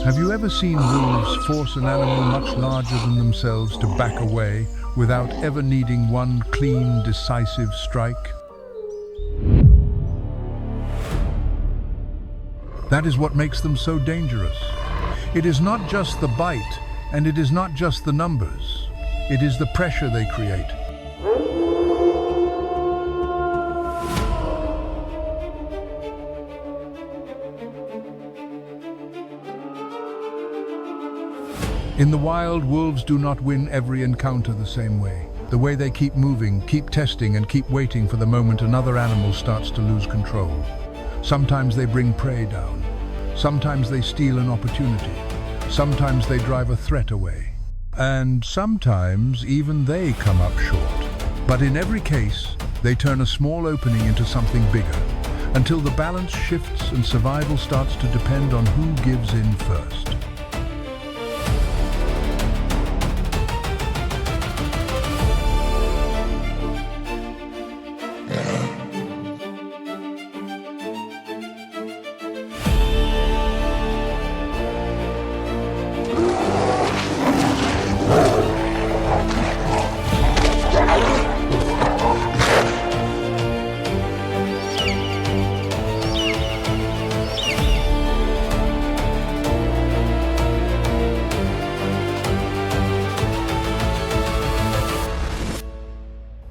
Have you ever seen wolves force an animal much larger than themselves to back away without ever needing one clean, decisive strike? That is what makes them so dangerous. It is not just the bite, and it is not just the numbers. It is the pressure they create. In the wild, wolves do not win every encounter the same way. The way they keep moving, keep testing, and keep waiting for the moment another animal starts to lose control. Sometimes they bring prey down. Sometimes they steal an opportunity. Sometimes they drive a threat away. And sometimes even they come up short. But in every case, they turn a small opening into something bigger, until the balance shifts and survival starts to depend on who gives in first.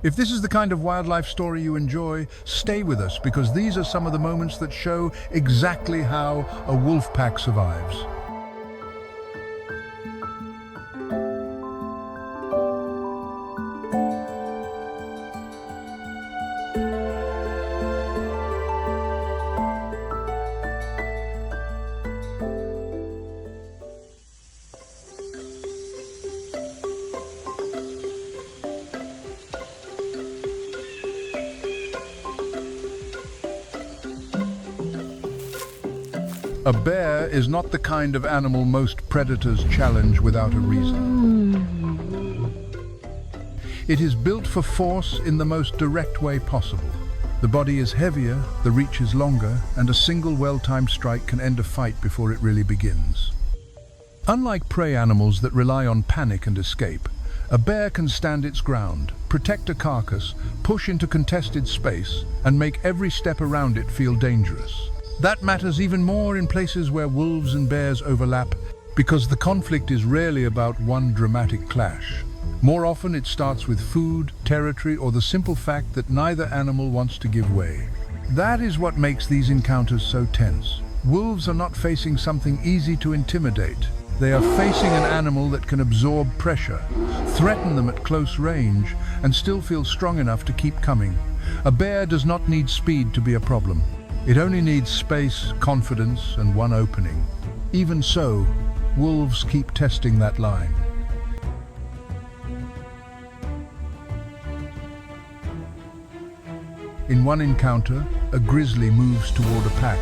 If this is the kind of wildlife story you enjoy, stay with us because these are some of the moments that show exactly how a wolf pack survives. A bear is not the kind of animal most predators challenge without a reason. It is built for force in the most direct way possible. The body is heavier, the reach is longer, and a single well-timed strike can end a fight before it really begins. Unlike prey animals that rely on panic and escape, a bear can stand its ground, protect a carcass, push into contested space, and make every step around it feel dangerous. That matters even more in places where wolves and bears overlap, because the conflict is rarely about one dramatic clash. More often it starts with food, territory, or the simple fact that neither animal wants to give way. That is what makes these encounters so tense. Wolves are not facing something easy to intimidate. They are facing an animal that can absorb pressure, threaten them at close range, and still feel strong enough to keep coming. A bear does not need speed to be a problem. It only needs space, confidence, and one opening. Even so, wolves keep testing that line. In one encounter, a grizzly moves toward a pack,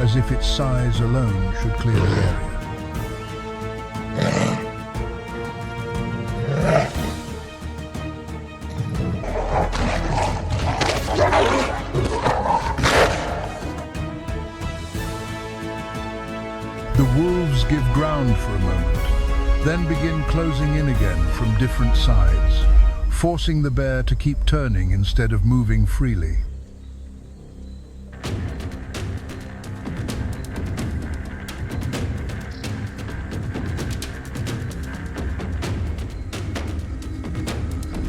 as if its size alone should clear the area. The wolves give ground for a moment, then begin closing in again from different sides, forcing the bear to keep turning instead of moving freely.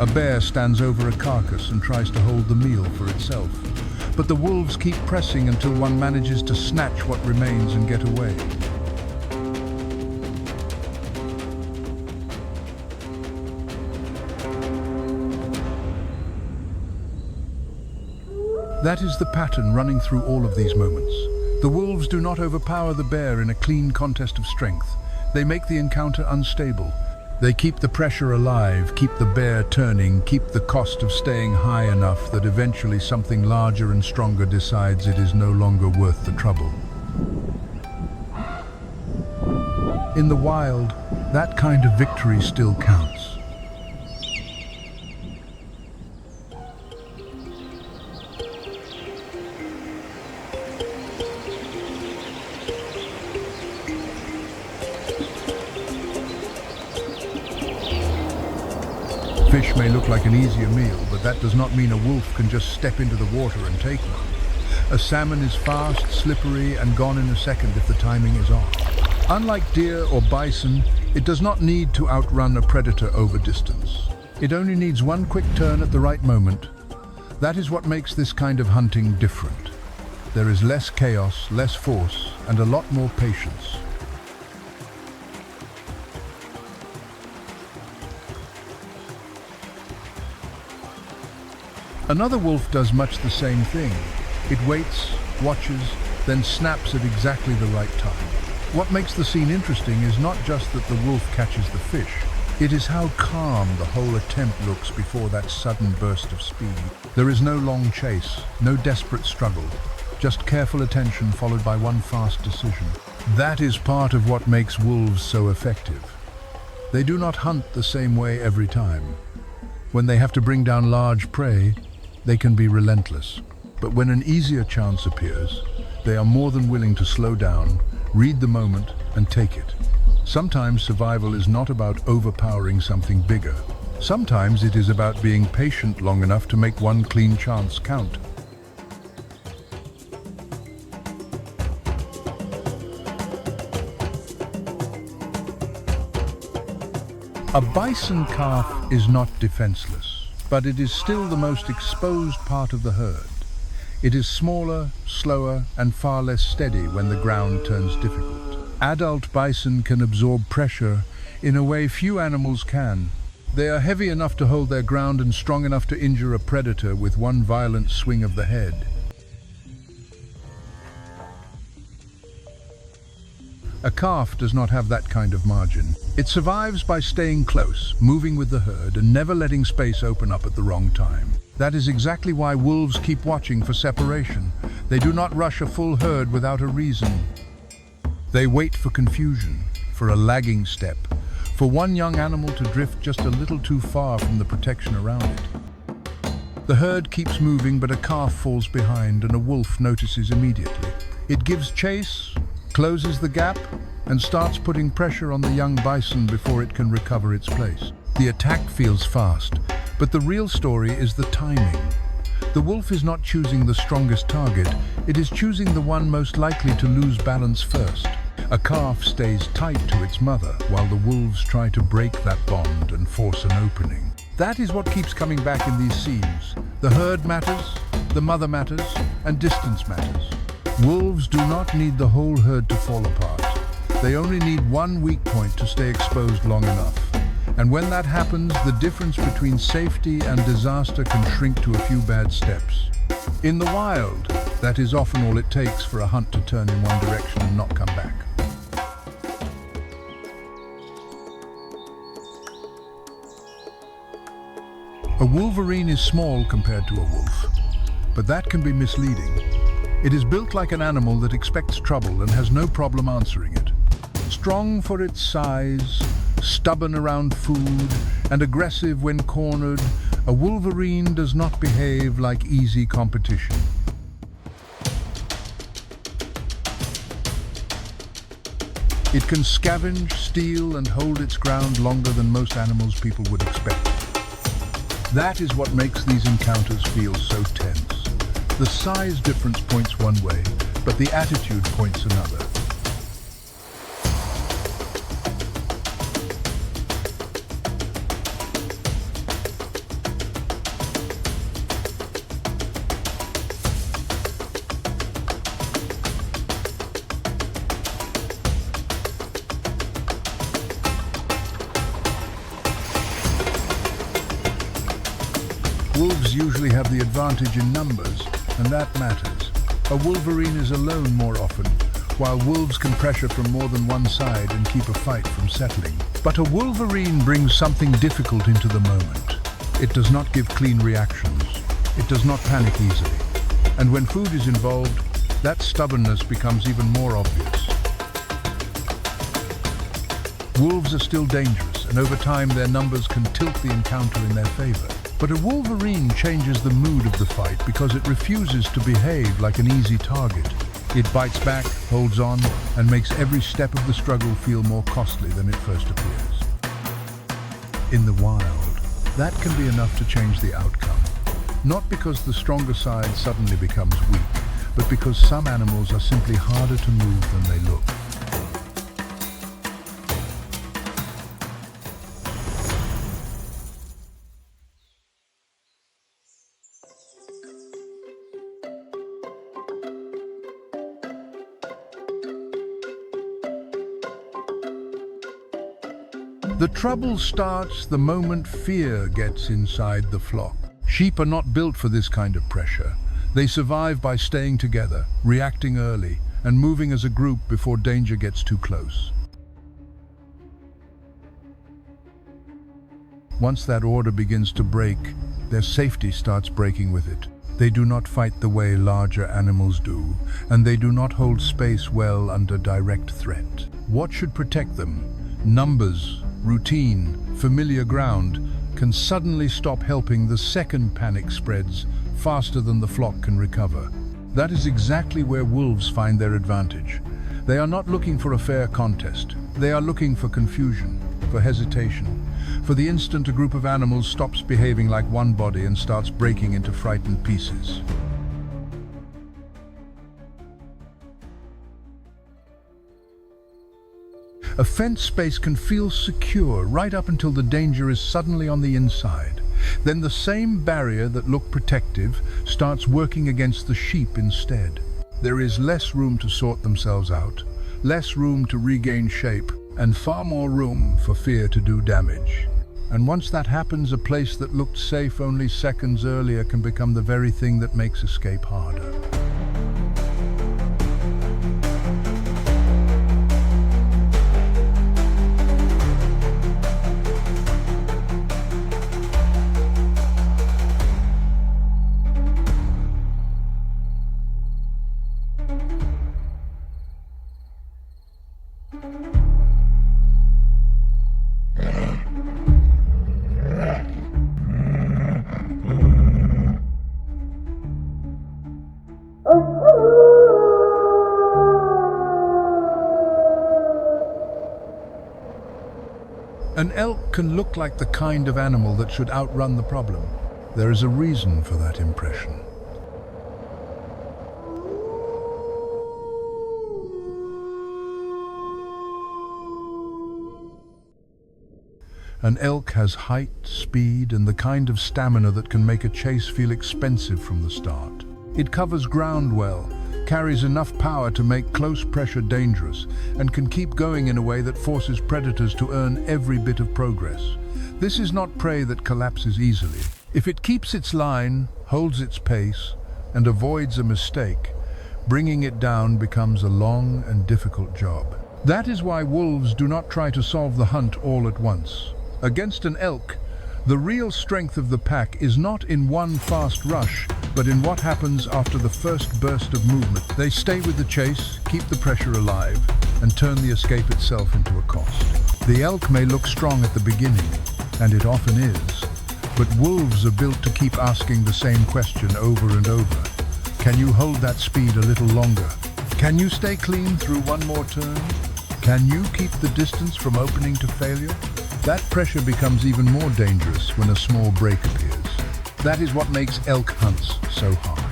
A bear stands over a carcass and tries to hold the meal for itself, but the wolves keep pressing until one manages to snatch what remains and get away. That is the pattern running through all of these moments. The wolves do not overpower the bear in a clean contest of strength. They make the encounter unstable. They keep the pressure alive, keep the bear turning, keep the cost of staying high enough that eventually something larger and stronger decides it is no longer worth the trouble. In the wild, that kind of victory still counts. fish may look like an easier meal, but that does not mean a wolf can just step into the water and take one. A salmon is fast, slippery, and gone in a second if the timing is off. Unlike deer or bison, it does not need to outrun a predator over distance. It only needs one quick turn at the right moment. That is what makes this kind of hunting different. There is less chaos, less force, and a lot more patience. Another wolf does much the same thing. It waits, watches, then snaps at exactly the right time. What makes the scene interesting is not just that the wolf catches the fish. It is how calm the whole attempt looks before that sudden burst of speed. There is no long chase, no desperate struggle, just careful attention followed by one fast decision. That is part of what makes wolves so effective. They do not hunt the same way every time. When they have to bring down large prey, they can be relentless. But when an easier chance appears, they are more than willing to slow down, read the moment, and take it. Sometimes survival is not about overpowering something bigger. Sometimes it is about being patient long enough to make one clean chance count. A bison calf is not defenseless, but it is still the most exposed part of the herd. It is smaller, slower, and far less steady when the ground turns difficult. Adult bison can absorb pressure in a way few animals can. They are heavy enough to hold their ground and strong enough to injure a predator with one violent swing of the head. A calf does not have that kind of margin. It survives by staying close, moving with the herd, and never letting space open up at the wrong time. That is exactly why wolves keep watching for separation. They do not rush a full herd without a reason. They wait for confusion, for a lagging step, for one young animal to drift just a little too far from the protection around it. The herd keeps moving, but a calf falls behind and a wolf notices immediately. It gives chase, closes the gap, and starts putting pressure on the young bison before it can recover its place. The attack feels fast, but the real story is the timing. The wolf is not choosing the strongest target, it is choosing the one most likely to lose balance first. A calf stays tight to its mother while the wolves try to break that bond and force an opening. That is what keeps coming back in these scenes. The herd matters, the mother matters, and distance matters. Wolves do not need the whole herd to fall apart. They only need one weak point to stay exposed long enough. And when that happens, the difference between safety and disaster can shrink to a few bad steps. In the wild, that is often all it takes for a hunt to turn in one direction and not come back. A wolverine is small compared to a wolf, but that can be misleading. It is built like an animal that expects trouble and has no problem answering it. Strong for its size, stubborn around food, and aggressive when cornered, a wolverine does not behave like easy competition. It can scavenge, steal, and hold its ground longer than most animals people would expect. That is what makes these encounters feel so tense. The size difference points one way, but the attitude points another. Wolves usually have the advantage in numbers, and that matters. A wolverine is alone more often, while wolves can pressure from more than one side and keep a fight from settling. But a wolverine brings something difficult into the moment. It does not give clean reactions. It does not panic easily. And when food is involved, that stubbornness becomes even more obvious. Wolves are still dangerous, and over time their numbers can tilt the encounter in their favor. But a wolverine changes the mood of the fight because it refuses to behave like an easy target. It bites back, holds on, and makes every step of the struggle feel more costly than it first appears. In the wild, That can be enough to change the outcome. Not because the stronger side suddenly becomes weak, but because some animals are simply harder to move than they look. The trouble starts the moment fear gets inside the flock. Sheep are not built for this kind of pressure. They survive by staying together, reacting early, and moving as a group before danger gets too close. Once that order begins to break, their safety starts breaking with it. They do not fight the way larger animals do, and they do not hold space well under direct threat. What should protect them? Numbers, routine, familiar ground can suddenly stop helping the second panic spreads faster than the flock can recover. That is exactly where wolves find their advantage. They are not looking for a fair contest. They are looking for confusion, for hesitation, for the instant a group of animals stops behaving like one body and starts breaking into frightened pieces. A fenced space can feel secure right up until the danger is suddenly on the inside. Then the same barrier that looked protective starts working against the sheep instead. There is less room to sort themselves out, less room to regain shape, and far more room for fear to do damage. And once that happens, a place that looked safe only seconds earlier can become the very thing that makes escape harder. An elk can look like the kind of animal that should outrun the problem. There is a reason for that impression. An elk has height, speed, and the kind of stamina that can make a chase feel expensive from the start. It covers ground well, carries enough power to make close pressure dangerous, and can keep going in a way that forces predators to earn every bit of progress. This is not prey that collapses easily. If it keeps its line, holds its pace, and avoids a mistake, bringing it down becomes a long and difficult job. That is why wolves do not try to solve the hunt all at once. Against an elk, the real strength of the pack is not in one fast rush, but in what happens after the first burst of movement. They stay with the chase, keep the pressure alive, and turn the escape itself into a cost. The elk may look strong at the beginning, and it often is, but wolves are built to keep asking the same question over and over. Can you hold that speed a little longer? Can you stay clean through one more turn? Can you keep the distance from opening to failure? That pressure becomes even more dangerous when a small break appears. That is what makes elk hunts so harsh.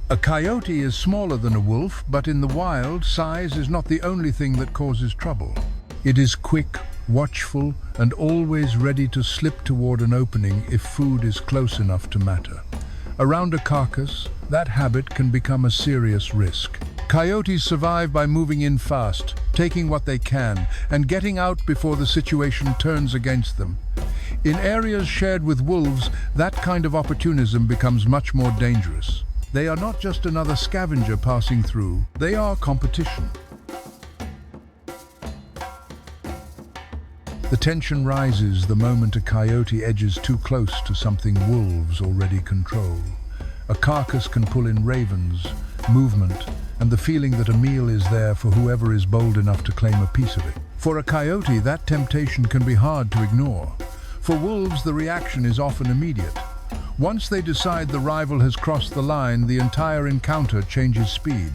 A coyote is smaller than a wolf, but in the wild, size is not the only thing that causes trouble. It is quick, watchful, and always ready to slip toward an opening if food is close enough to matter. Around a carcass, that habit can become a serious risk. Coyotes survive by moving in fast, taking what they can, and getting out before the situation turns against them. In areas shared with wolves, that kind of opportunism becomes much more dangerous. They are not just another scavenger passing through, they are competition. The tension rises the moment a coyote edges too close to something wolves already control. A carcass can pull in ravens, movement, and the feeling that a meal is there for whoever is bold enough to claim a piece of it. For a coyote, that temptation can be hard to ignore. For wolves, the reaction is often immediate. Once they decide the rival has crossed the line, the entire encounter changes speed.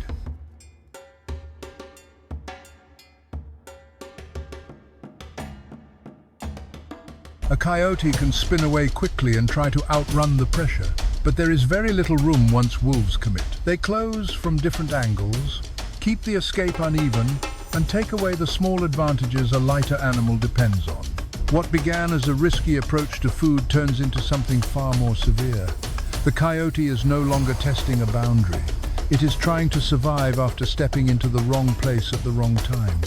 A coyote can spin away quickly and try to outrun the pressure, but there is very little room once wolves commit. They close from different angles, keep the escape uneven, and take away the small advantages a lighter animal depends on. What began as a risky approach to food turns into something far more severe. The coyote is no longer testing a boundary. It is trying to survive after stepping into the wrong place at the wrong time.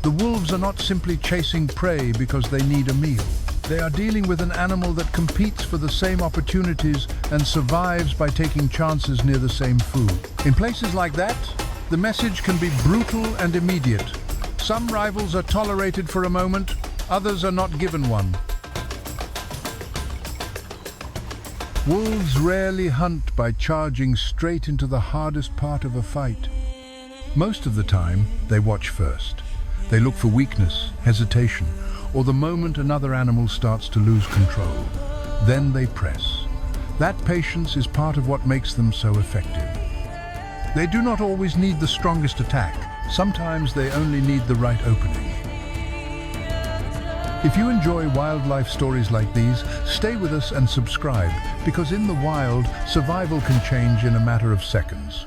The wolves are not simply chasing prey because they need a meal. They are dealing with an animal that competes for the same opportunities and survives by taking chances near the same food. In places like that, the message can be brutal and immediate. Some rivals are tolerated for a moment, others are not given one. Wolves rarely hunt by charging straight into the hardest part of a fight. Most of the time, they watch first. They look for weakness, hesitation, or the moment another animal starts to lose control. Then they press. That patience is part of what makes them so effective. They do not always need the strongest attack. Sometimes they only need the right opening. If you enjoy wildlife stories like these, stay with us and subscribe, because in the wild, survival can change in a matter of seconds.